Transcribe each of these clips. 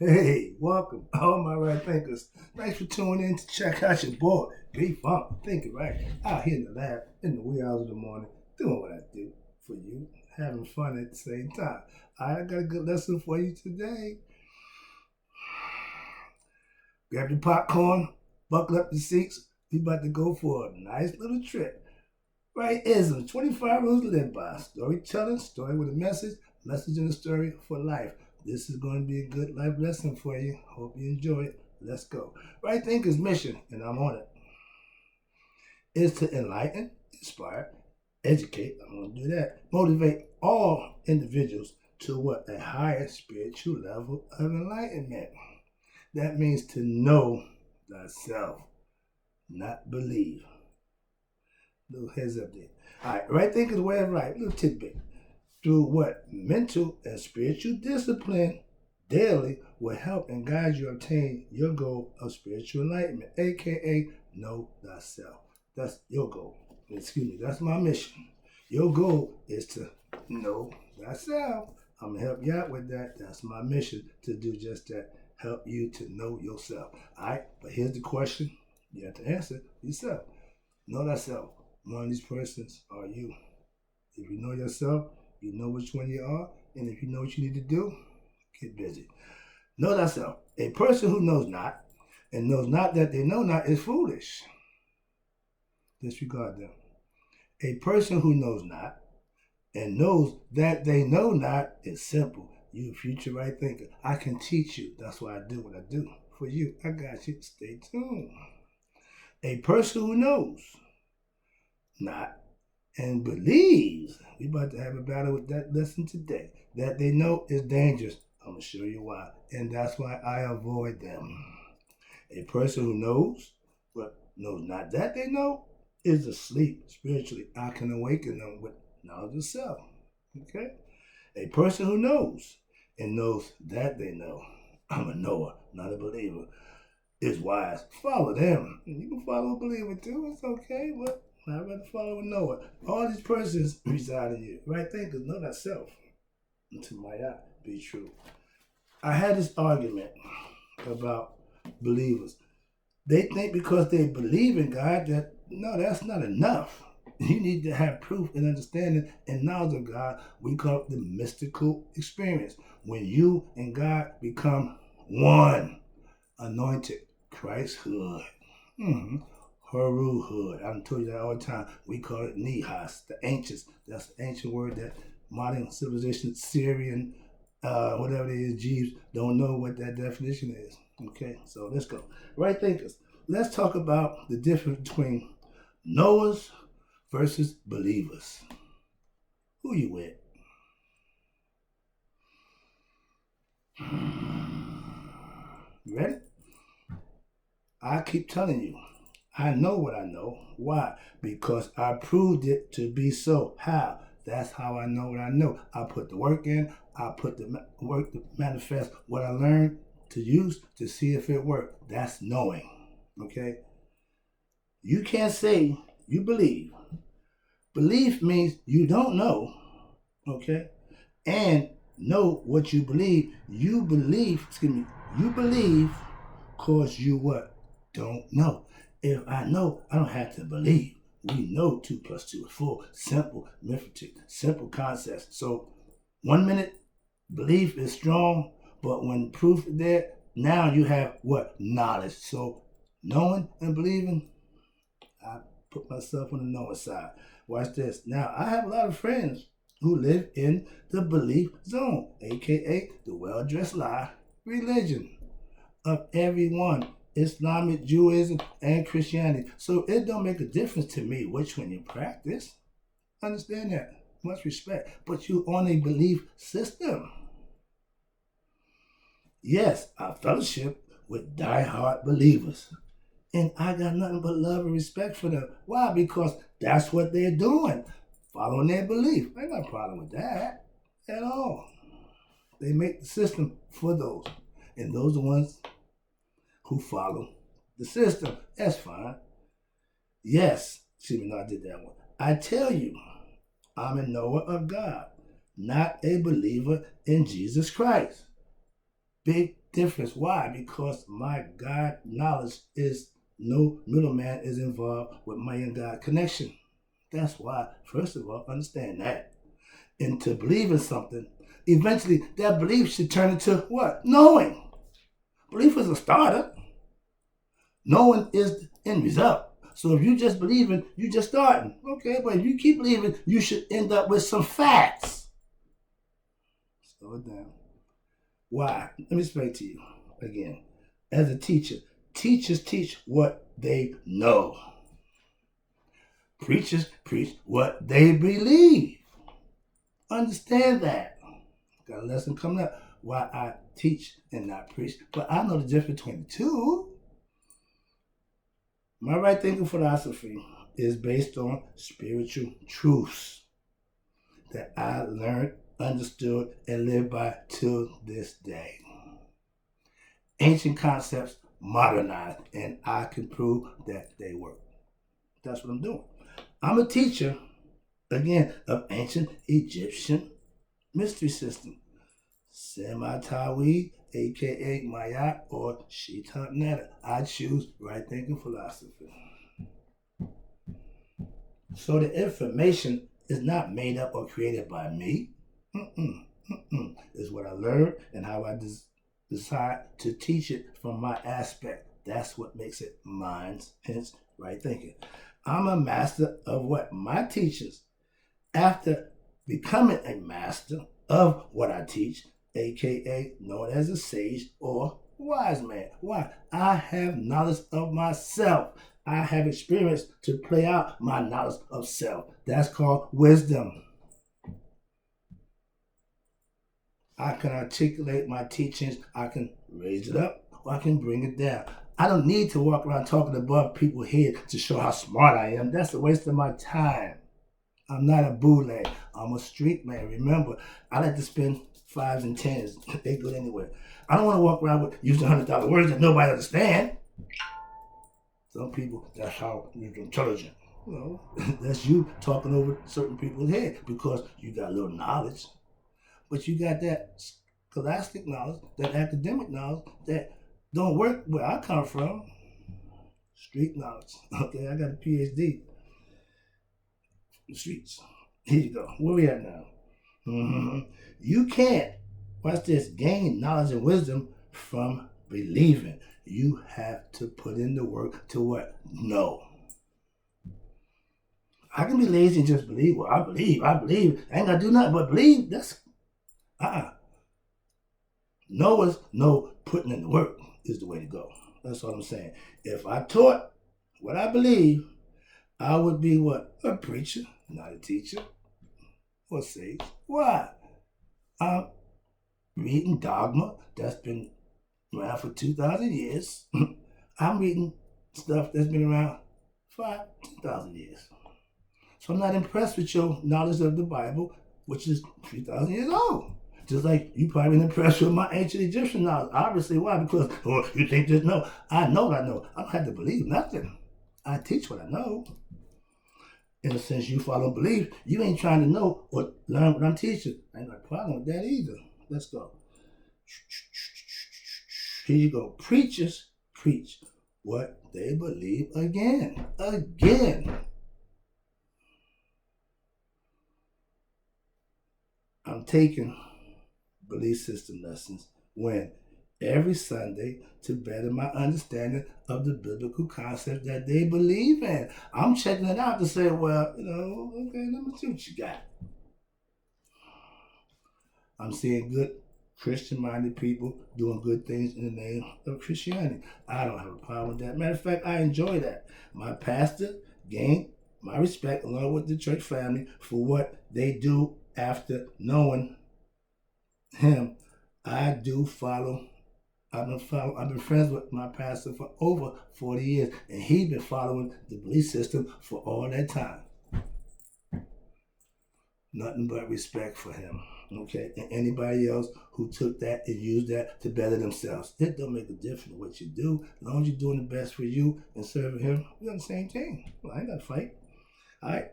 Hey, welcome, all my right thinkers. Thanks for tuning in to check out your boy, B Funk, thinking right, out here in the lab in the wee hours of the morning, doing what I do for you, having fun at the same time. I got a good lesson for you today. Grab your popcorn, buckle up your seats. We about to go for a nice little trip. Right ism, 25 rules to live by. Storytelling, story with a message, message in the story for life. This is going to be a good life lesson for you. Hope you enjoy it. Let's go. Right Thinker's mission, and I'm on it, is to enlighten, inspire, educate. I'm going to do that. Motivate all individuals to what? A higher spiritual level of enlightenment. That means to know thyself, not believe. Little heads up there. All right, right thinker's way of life. Little tidbit. Through what? Mental and spiritual discipline daily will help and guide you obtain your goal of spiritual enlightenment, aka know thyself. That's your goal. Excuse me, that's my mission. Your goal is to know thyself. I'm gonna help you out with that. That's my mission, to do just that. Help you to know yourself. All right, but here's the question you have to answer yourself. Know thyself. One of these persons are you. If you know yourself, you know which one you are, and if you know what you need to do, get busy. Know thyself. A person who knows not, and knows not that they know not, is foolish. Disregard them. A person who knows not, and knows that they know not, is simple. You future right thinker. I can teach you. That's why I do what I do. For you, I got you. Stay tuned. A person who knows not and believes, we about to have a battle with that lesson today, that they know is dangerous. I'm going to show you why. And that's why I avoid them. A person who knows, but knows not that they know, is asleep spiritually. I can awaken them with knowledge of self. Okay? A person who knows and knows that they know, I'm a knower, not a believer, is wise. Follow them. You can follow a believer too. It's okay, but I'd rather follow a knower. All these persons reside in you. Right thinkers know thyself. Until my eye be true. I had this argument about believers. They think because they believe in God that, no, that's not enough. You need to have proof and understanding and knowledge of God. We call it the mystical experience. When you and God become one, anointed, Christhood. Mm-hmm. Haruhood. I've told you that all the time. We call it Nihas, the ancients. That's the ancient word that modern civilization, Syrian, whatever it is, Jeeves, don't know what that definition is. Okay, so let's go. Right thinkers. Let's talk about the difference between knowers versus believers. Who you with? You ready? I keep telling you, I know what I know. Why? Because I proved it to be so. How? That's how I know what I know. I put the work in. I put the work to manifest what I learned to use to see if it worked. That's knowing. Okay? You can't say you believe. Belief means you don't know. Okay? And know what you believe. You believe cause you what? Don't know. If I know, I don't have to believe. We know 2 plus 2 is 4. Simple arithmetic, simple concepts. So 1 minute belief is strong, but when proof is there, now you have what? Knowledge. So knowing and believing, I put myself on the knowing side. Watch this. Now I have a lot of friends who live in the belief zone, aka the well-dressed lie religion of everyone. Islamic, Judaism, and Christianity. So it don't make a difference to me which one you practice. Understand that. Much respect. But you on a belief system. Yes, I fellowship with die-hard believers. And I got nothing but love and respect for them. Why? Because that's what they're doing. Following their belief. I ain't got a problem with that at all. They make the system for those. And those are the ones who follow the system. That's fine. Yes, excuse me, no, I did that one. I tell you, I'm a knower of God, not a believer in Jesus Christ. Big difference. Why? Because my God knowledge is no middleman is involved with my and God connection. That's why, first of all, understand that. And to believe in something, eventually that belief should turn into what? Knowing. Belief is a starter. Knowing is the end result. So if you just believing, you just starting. Okay, but if you keep believing, you should end up with some facts. Slow it down. Why? Let me explain to you again. As a teacher, teachers teach what they know. Preachers preach what they believe. Understand that. Got a lesson coming up why I teach and not preach. But I know the difference between the two. My right thinking philosophy is based on spiritual truths that I learned, understood, and live by till this day. Ancient concepts modernized, and I can prove that they work. That's what I'm doing. I'm a teacher, again, of ancient Egyptian mystery system. Semi-Tawi, aka Maya, or Shitab Netta. I choose right thinking philosophy. So the information is not made up or created by me. It's what I learned and how I decide to teach it from my aspect. That's what makes it mine, hence right thinking. I'm a master of what my teachers, after becoming a master of what I teach, aka known as a sage or wise man. Why? I have knowledge of myself. I have experience to play out my knowledge of self. That's called wisdom. I can articulate my teachings. I can raise it up or I can bring it down. I don't need to walk around talking above people's head to show how smart I am. That's a waste of my time. I'm not a boule. I'm a street man. Remember, I like to spend 5s and 10s. They good anywhere. I don't want to walk around with using $100 words that nobody understands. Some people, that's how you're intelligent. Well, that's you talking over certain people's head because you got a little knowledge. But you got that scholastic knowledge, that academic knowledge that don't work where I come from. Street knowledge. Okay, I got a PhD. The streets. Here you go. Where we at now? You can't, watch this, gain knowledge and wisdom from believing. You have to put in the work to what? Know. I can be lazy and just believe. Well, I believe. I ain't got to do nothing but believe. That's, Know is no putting in the work is the way to go. That's all I'm saying. If I taught what I believe, I would be what? A preacher, not a teacher or sage. Why? I'm reading dogma that's been around for 2,000 years. I'm reading stuff that's been around 2,000 years. So I'm not impressed with your knowledge of the Bible, which is 3,000 years old. Just like you probably impressed with my ancient Egyptian knowledge. Obviously, why? Because you think there's no. I know what I know. I don't have to believe nothing. I teach what I know. In a sense, you follow belief. You ain't trying to know or learn what I'm teaching. I ain't got a problem with that either. Let's go. Here you go. Preachers preach what they believe again. I'm taking belief system lessons when every Sunday to better my understanding of the biblical concept that they believe in. I'm checking it out to say, well, okay, let me see what you got. I'm seeing good Christian-minded people doing good things in the name of Christianity. I don't have a problem with that. Matter of fact, I enjoy that. My pastor gained my respect along with the church family for what they do after knowing him. I do follow. I've been friends with my pastor for over 40 years, and he's been following the belief system for all that time. Nothing but respect for him, okay? And anybody else who took that and used that to better themselves. It don't make a difference what you do. As long as you're doing the best for you and serving him, we're on the same team. Well, I ain't got to fight. All right?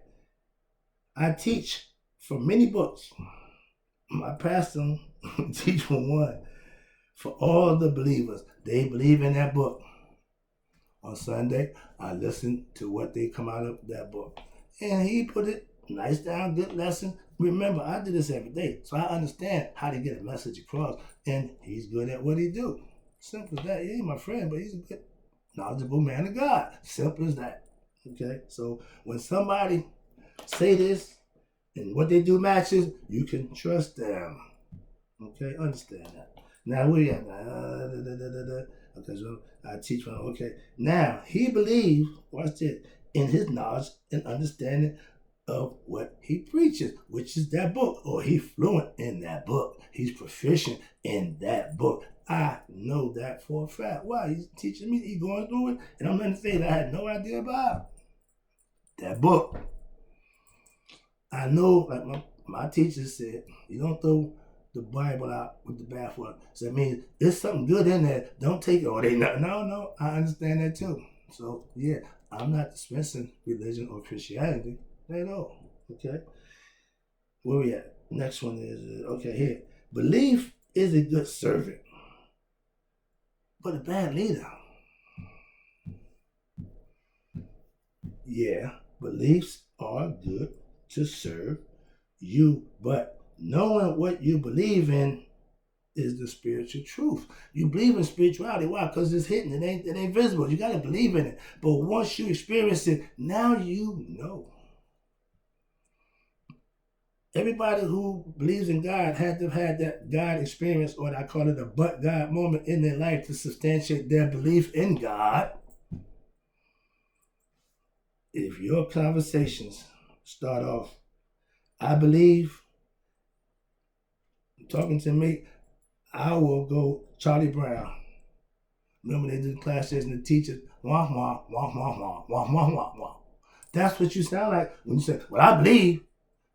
I teach from many books. My pastor teach from one. for all the believers. They believe in that book. On Sunday, I listen to what they come out of that book. And he put it nice down, good lesson. Remember, I do this every day, so I understand how to get a message across. And he's good at what he do. Simple as that. He ain't my friend, but he's a good, knowledgeable man of God. Simple as that. Okay? So when somebody say this and what they do matches, you can trust them. Okay? Understand that. Now, where you at? Okay, so I teach one. Okay. Now, he believed, watch this, in his knowledge and understanding of what he preaches, which is that book, or he's fluent in that book. He's proficient in that book. I know that for a fact. Why? He's teaching me, he's going through it, and I'm going to say that I had no idea about that book. I know, like my teacher said, you don't throw the Bible out with the bathwater. So it means there's something good in there. Don't take it. Or they not. No, I understand that too. So yeah, I'm not dispensing religion or Christianity at all. Okay, where we at? Next one is okay here. Belief is a good servant, but a bad leader. Yeah, beliefs are good to serve you, but knowing what you believe in is the spiritual truth. You believe in spirituality. Why? Because it's hidden. It ain't visible. You got to believe in it. But once you experience it, now you know. Everybody who believes in God had to have had that God experience, or I call it a but God moment in their life to substantiate their belief in God. If your conversations start off, I believe, talking to me, I will go Charlie Brown. Remember they did the classes and the teachers, wah, wah, wah, wah, wah, wah, wah, wah, wah. That's what you sound like when you say, well, I believe.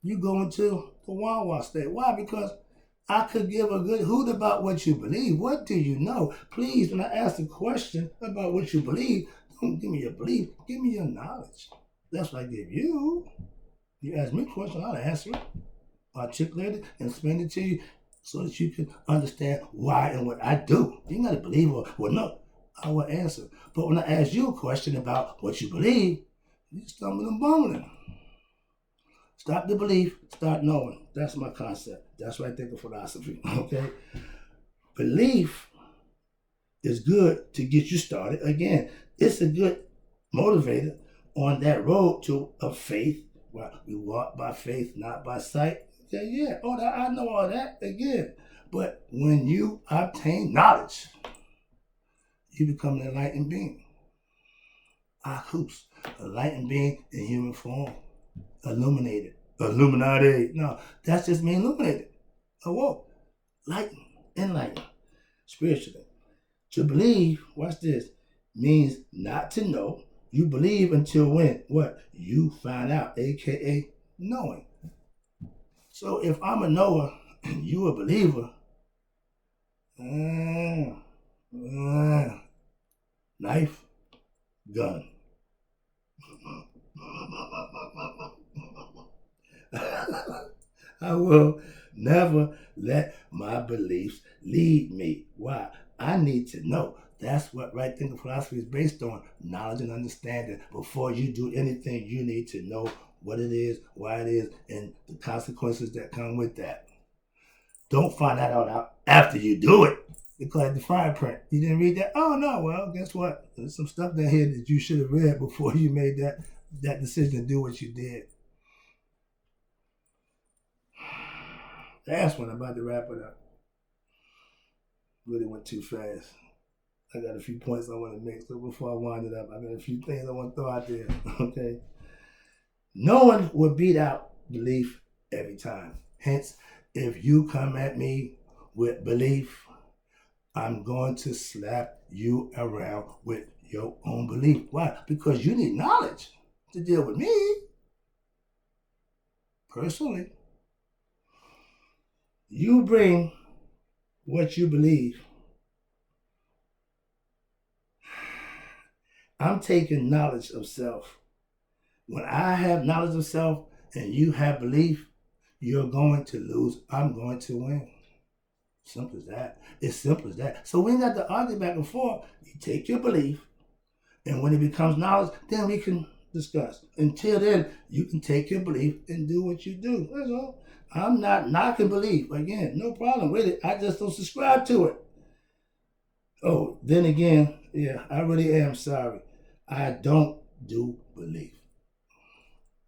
You go into the wah, wah state. Why? Because I could give a good hoot about what you believe. What do you know? Please, when I ask a question about what you believe, don't give me your belief. Give me your knowledge. That's what I give you. You ask me a question, I'll answer it, articulate it, and explain it to you so that you can understand why and what I do. You ain't got to believe or no. I will answer. But when I ask you a question about what you believe, you stumble and bumbling. Stop the belief, start knowing. That's my concept. That's what I think of philosophy. Okay? Belief is good to get you started. Again, it's a good motivator on that road to a faith. Well, we walk by faith, not by sight. Okay, yeah. Oh, I know all that again. But when you obtain knowledge, you become an enlightened being. Akhus, enlightened being in human form. Illuminated. Illuminati. No, that's just me illuminated. Awoke. Lightened. Enlightened. Spiritually. To believe, watch this, means not to know. You believe until when? What? You find out, aka knowing. So if I'm a knower and you a believer, knife, gun. I will never let my beliefs lead me. Why? I need to know. That's what right thinking philosophy is based on, knowledge and understanding. Before you do anything, you need to know what it is, why it is, and the consequences that come with that. Don't find that out after you do it. They call it the fine print. You didn't read that? Oh, no. Well, guess what? There's some stuff down here that you should have read before you made that decision to do what you did. Last one, I'm about to wrap it up. Really went too fast. I got a few points I want to make, so before I wind it up, I got a few things I want to throw out there, okay? No one will beat out belief every time. Hence, if you come at me with belief, I'm going to slap you around with your own belief. Why? Because you need knowledge to deal with me. Personally, you bring what you believe. I'm taking knowledge of self. When I have knowledge of self and you have belief, you're going to lose. I'm going to win. Simple as that. It's simple as that. So we ain't got to argue back and forth. You take your belief, and when it becomes knowledge, then we can discuss. Until then, you can take your belief and do what you do. That's all. I'm not knocking belief. Again, no problem with it. I just don't subscribe to it. Oh, then again, yeah, I really am sorry. I don't do belief.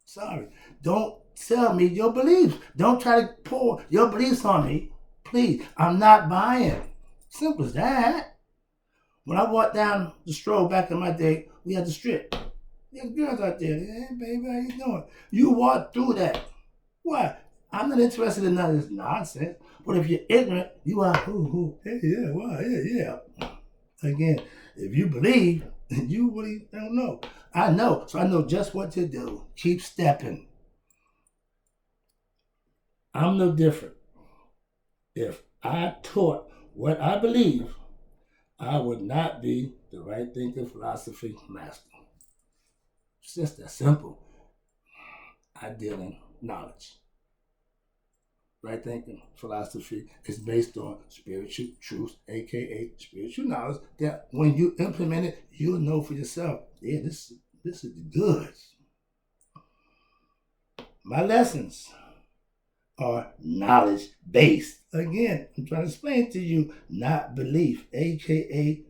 Sorry. Don't sell me your beliefs. Don't try to pour your beliefs on me. Please, I'm not buying. Simple as that. When I walked down the stroll back in my day, we had the strip. There's girls out there. Hey, baby, how you doing? You walk through that. Why? I'm not interested in none of this nonsense. But if you're ignorant, you are, hey, yeah, wow, yeah. Again, if you believe, you really don't know. I know, so I know just what to do. Keep stepping. I'm no different. If I taught what I believe, I would not be the right thinking philosophy master. It's just that simple. I deal in knowledge. Right thinking philosophy is based on spiritual truth, aka spiritual knowledge, that when you implement it, you'll know for yourself, yeah, this is good. My lessons are knowledge based. Again, I'm trying to explain to you, not belief, aka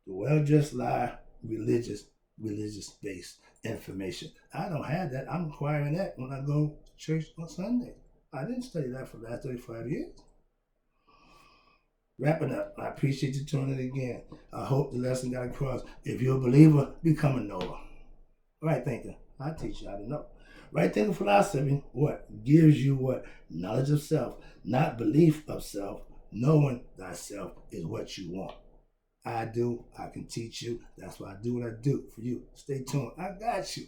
the well-dressed lie, religious based information. I don't have that. I'm acquiring that when I go to church on Sunday. I didn't study that for the last 35 years. Wrapping up, I appreciate you tuning in again. I hope the lesson got across. If you're a believer, become a knower. Right thinker, I teach you how to know. Right thinking philosophy, what? Gives you what? Knowledge of self, not belief of self. Knowing thyself is what you want. I can teach you. That's why I do what I do for you. Stay tuned. I got you.